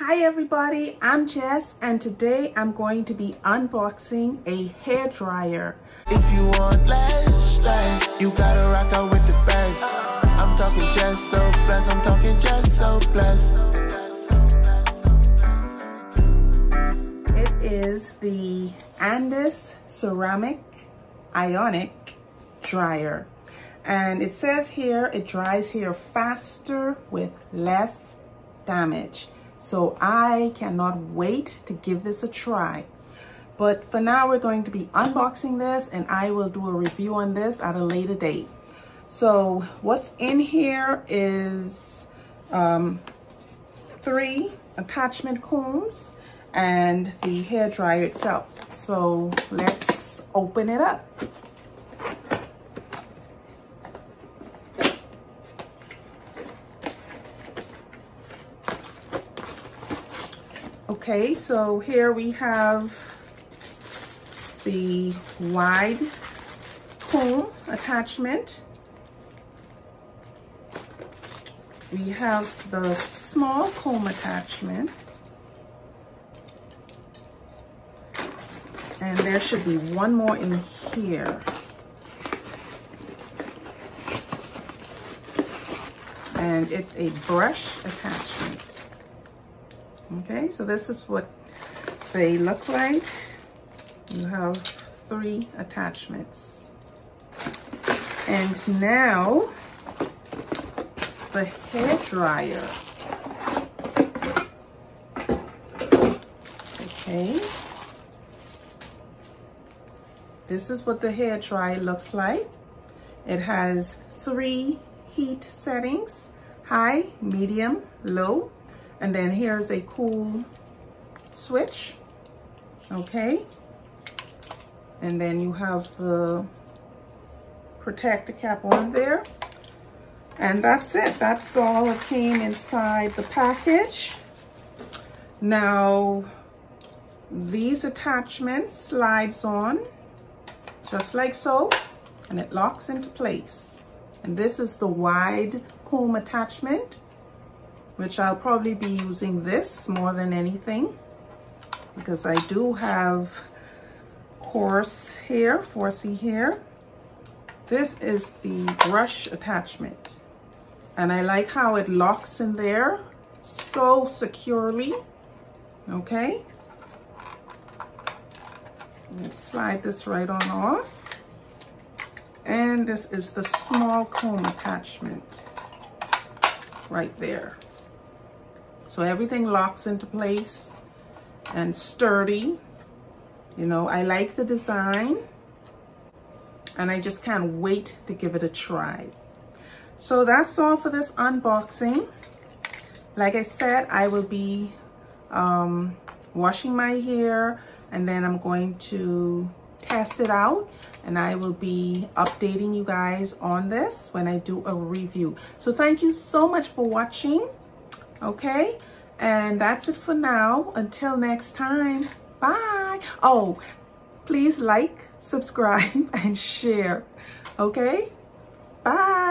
Hi everybody, I'm Jess and today I'm going to be unboxing a hair dryer. If you want less, you gotta rock out with the best. I'm talking just so blessed, I'm talking just so blessed. It is the Andis ceramic ionic dryer. And it says here it dries hair faster with less damage. So I cannot wait to give this a try. But for now, we're going to be unboxing this and I will do a review on this at a later date. So what's in here is 3 attachment combs and the hair dryer itself. So let's open it up. Okay, so here we have the wide comb attachment. We have the small comb attachment. And there should be one more in here. And it's a brush attachment. Okay, so this is what they look like. You have 3 attachments. And now the hair dryer. Okay. This is what the hair dryer looks like. It has 3 heat settings: high, medium, low. And then here's a cool switch, okay? And then you have the protector cap on there. And that's it. That's all that came inside the package. Now, these attachments slides on just like so, and it locks into place. And this is the wide comb attachment, which I'll probably be using this more than anything because I do have coarse hair, 4C hair. This is the brush attachment. And I like how it locks in there so securely. Okay. Let's slide this right on off. And this is the small comb attachment right there. So everything locks into place and sturdy. You know, I like the design and I just can't wait to give it a try. So that's all for this unboxing. Like I said, I will be washing my hair and then I'm going to test it out and I will be updating you guys on this when I do a review. So thank you so much for watching. Okay, and that's it for now. Until next time, bye. Oh, please like, subscribe, and share. Okay, bye.